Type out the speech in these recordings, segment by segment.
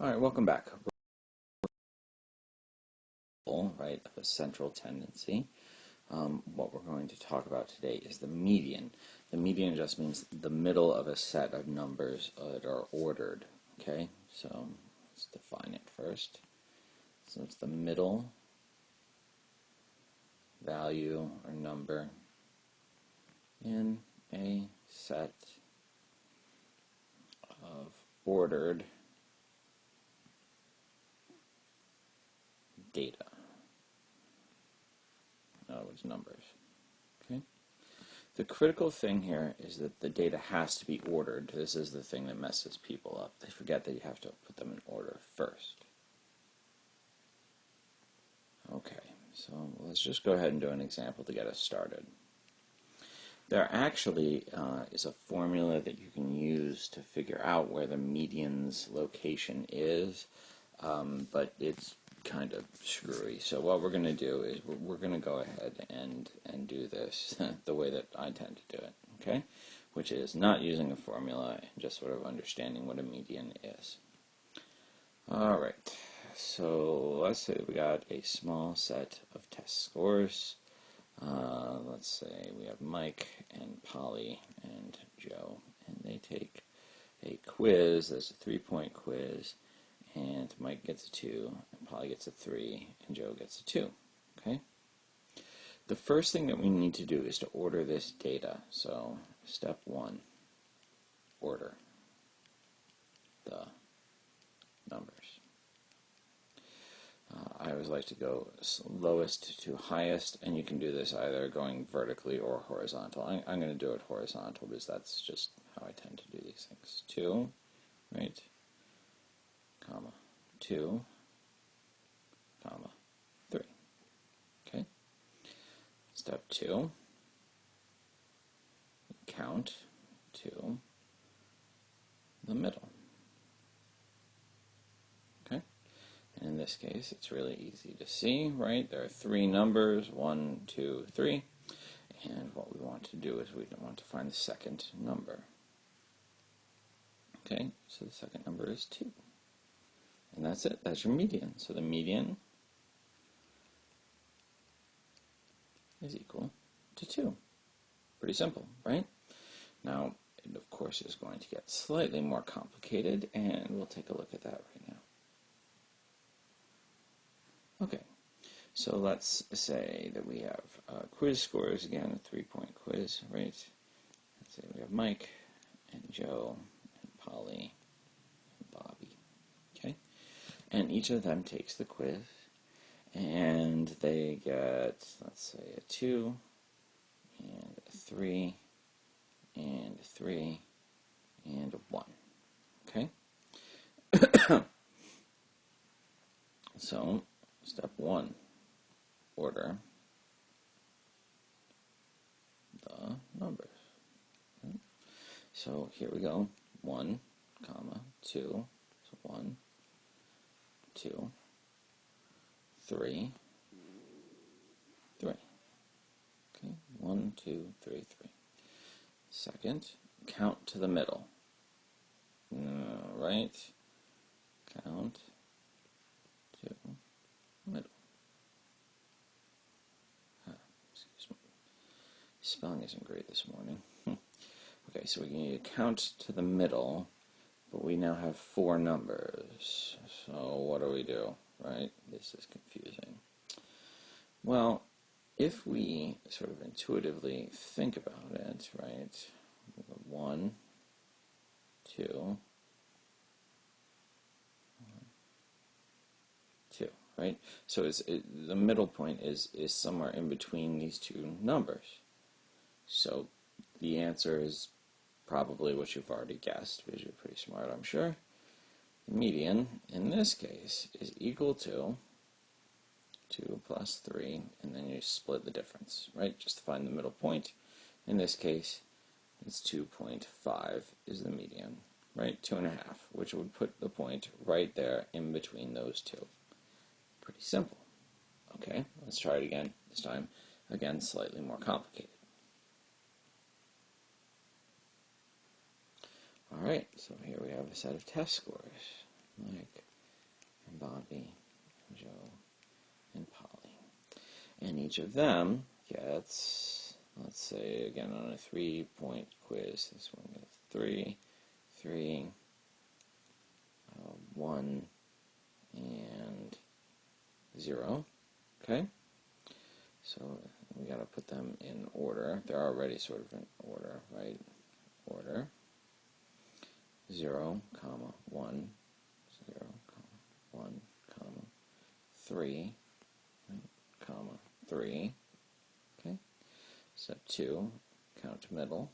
All right, welcome back. Right, of a central tendency. What we're going to talk about today is the median. The median just means the middle of a set of numbers that are ordered. Okay, so let's define it first. So it's the middle value or number in a set of ordered data. In other words, numbers. Okay. The critical thing here is that the data has to be ordered. This is the thing that messes people up. They forget that you have to put them in order first. Okay, so let's just go ahead and do an example to get us started. There actually is a formula that you can use to figure out where the median's location is, but it's kind of screwy. So what we're going to do is we're going to go ahead and do this the way that I tend to do it, okay? Which is not using a formula and just sort of understanding what a median is. All right, so let's say we got a small set of test scores. Let's say we have Mike and Polly and Joe, and they take a quiz. There's a 3-point quiz, and Mike gets a 2, and Polly gets a 3, and Joe gets a 2. Okay? The first thing that we need to do is to order this data. So, step 1, order the numbers. I always like to go lowest to highest, and you can do this either going vertically or horizontal. I'm going to do it horizontal because that's just how I tend to do these things. 2, right, comma, 2, comma, 3. Okay. Step 2, count to the middle. Okay. And in this case, it's really easy to see, right? There are 3 numbers, 1, 2, 3. And what we want to do is we want to find the second number. Okay, so the second number is 2. And that's it. That's your median. So the median is equal to 2. Pretty simple, right? Now, it of course is going to get slightly more complicated, and we'll take a look at that right now. Okay, so let's say that we have quiz scores, again, a 3-point quiz, right? Let's say we have Mike and Joe and Polly and Bobby, okay? And each of them takes the quiz, and they get, let's say, a 2, and a 3, and a 3, and a 1, okay? So, step 1, order the numbers. Okay. So here we go, 1, comma, 2, so 1, 2, 3, 3. Okay, 1, 2, 3, 3. Second, count to the middle. Right, count to middle. Excuse me. Spelling isn't great this morning. Okay, so we need to count to the middle, but we now have 4 numbers. So what do we do, right? This is confusing. Well, if we sort of intuitively think about it, right? 1, 2, 2, right? So the middle point is somewhere in between these 2 numbers. So the answer is probably what you've already guessed, because you're pretty smart, I'm sure. The median, in this case, is equal to 2 plus 3, and then you split the difference, right? Just to find the middle point. In this case, it's 2.5 is the median, right? 2.5, which would put the point right there in between those 2. Pretty simple. Okay, let's try it again. This time, again, slightly more complicated. All right, so here we have a set of test scores. Mike, and Bobby, and Joe, and Polly. And each of them gets, let's say, again, on a 3-point quiz, this one gets 3, 3, 1, and 0. Okay? So we got to put them in order. They're already sort of in order, right? Order. 0, comma, 1, 0, comma, 1, comma, 3, right, comma, 3. Okay. Step 2, count middle.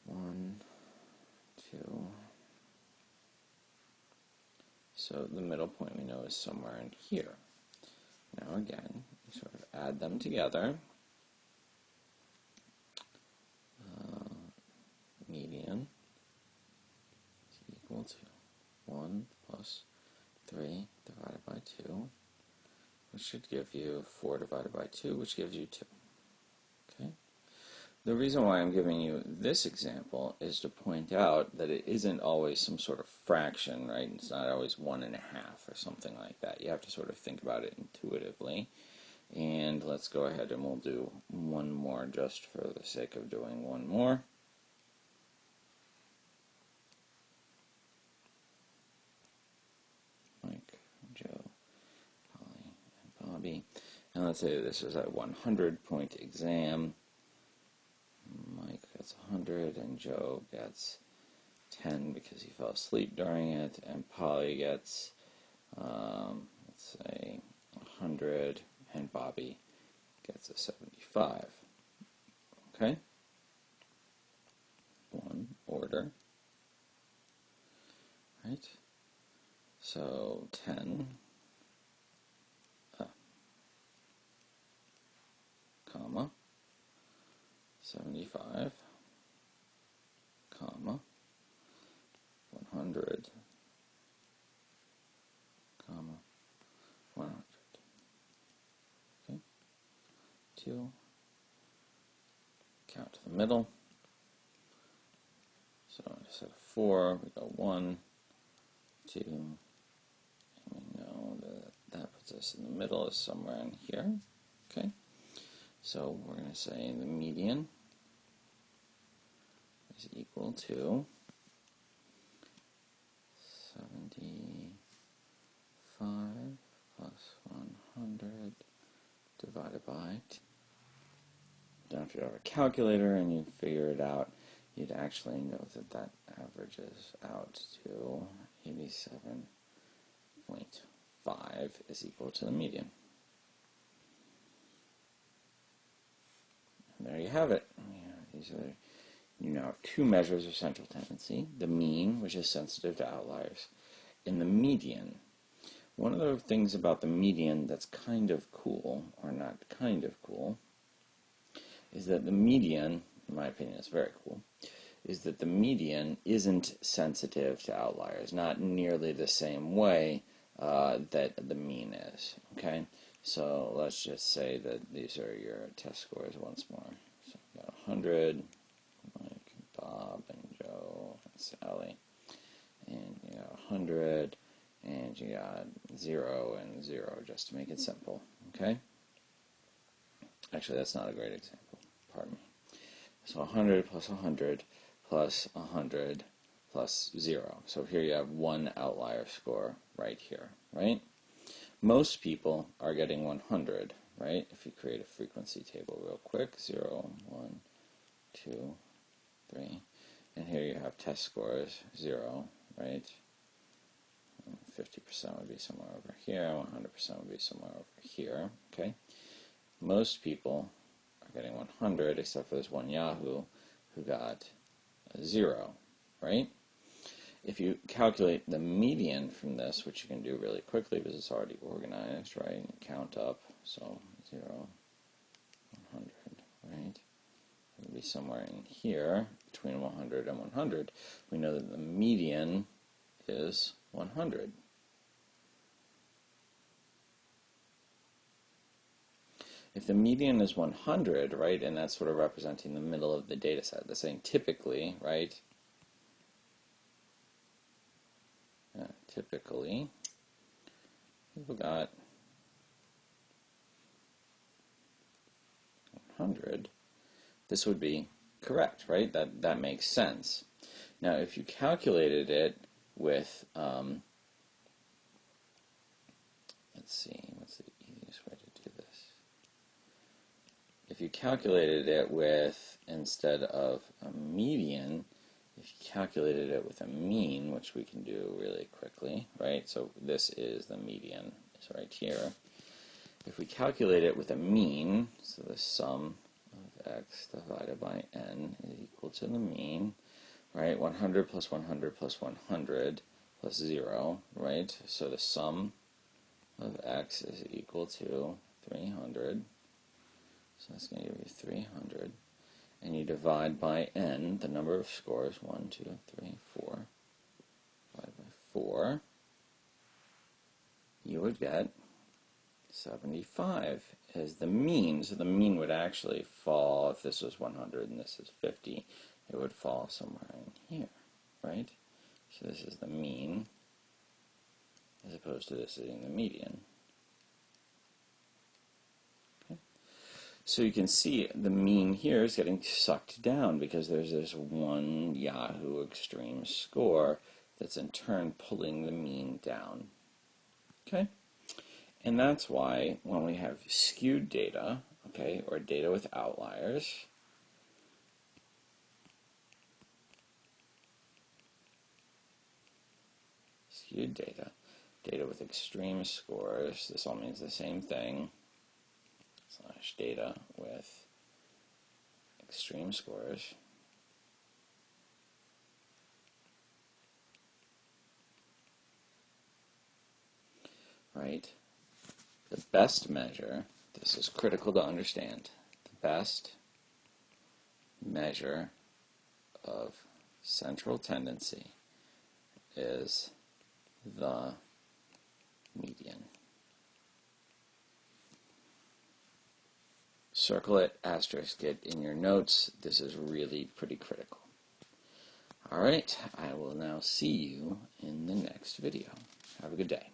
1, 2. So the middle point we know is somewhere in here. Now again, we sort of add them together. Median is equal to 1 plus 3 divided by 2, which should give you 4 divided by 2, which gives you 2. Okay? The reason why I'm giving you this example is to point out that it isn't always some sort of fraction, right? It's not always 1.5 or something like that. You have to sort of think about it intuitively. And let's go ahead and we'll do one more just for the sake of doing one more. Mike, Joe, Polly, and Bobby. And let's say this is a 100-point exam. Mike gets 100 and Joe gets 10 because he fell asleep during it, and Polly gets, let's say, 100, and Bobby gets a 75. Okay? One order. Right? So 10, comma, 75, comma, 100, comma, 100. Okay? 2, count to the middle. So instead of 4, we go 1, 2, and we know that that puts us in the middle is somewhere in here. Okay? So we're going to say the median is equal to 75 plus 100 divided by 2. Now if you have a calculator and you figure it out, you'd actually know that that averages out to 87.5 is equal to the median. And there you have it. These are, you now have two measures of central tendency: the mean, which is sensitive to outliers, and the median. One of the things about the median that's kind of cool, or not kind of cool, is that the median, in my opinion, is very cool, is that the median isn't sensitive to outliers, not nearly the same way that the mean is. Okay, so let's just say that these are your test scores once more. So you got 100, Mike, Bob, and Joe, and Sally, and you got 100, and you got 0 and 0, just to make it simple. Okay. Actually, that's not a great example. Pardon me. So 100 plus 100 plus 100 plus 0. So here you have one outlier score right here, right? Most people are getting 100, right? If you create a frequency table real quick, 0, 1, 2, 3. And here you have test scores, 0, right? 50% would be somewhere over here, 100% would be somewhere over here, okay? Most people are getting 100, except for this one Yahoo who got 0, right? If you calculate the median from this, which you can do really quickly because it's already organized, right? And count up, so 0, 100, right? It would be somewhere in here, between 100 and 100. We know that the median is 100. If the median is 100, right, and that's sort of representing the middle of the data set, that's saying typically, right, typically, people got 100, this would be correct, right? That makes sense. Now, if you calculated it with, let's see, what's the easiest way to do this? If you calculated it with, instead of a median, if you calculated it with a mean, which we can do really quickly, right? So this is the median, it's right here. If we calculate it with a mean, so the sum of x divided by n is equal to the mean, right? 100 plus 100 plus 100 plus 0, right? So the sum of x is equal to 300. So that's going to give you 300. And you divide by n, the number of scores, 1, 2, 3, 4, divided by 4, you would get 75 as the mean. So the mean would actually fall, if this was 100 and this is 50, it would fall somewhere in here, right? So this is the mean, as opposed to this being the median. Okay. So you can see the mean here is getting sucked down because there's this one Yahoo extreme score that's in turn pulling the mean down. Okay? And that's why when we have skewed data, okay, or data with outliers, skewed data, data with extreme scores, this all means the same thing, slash data with extreme scores, right? The best measure, this is critical to understand, the best measure of central tendency is the median. Circle it, asterisk it in your notes. This is really pretty critical. All right, I will now see you in the next video. Have a good day.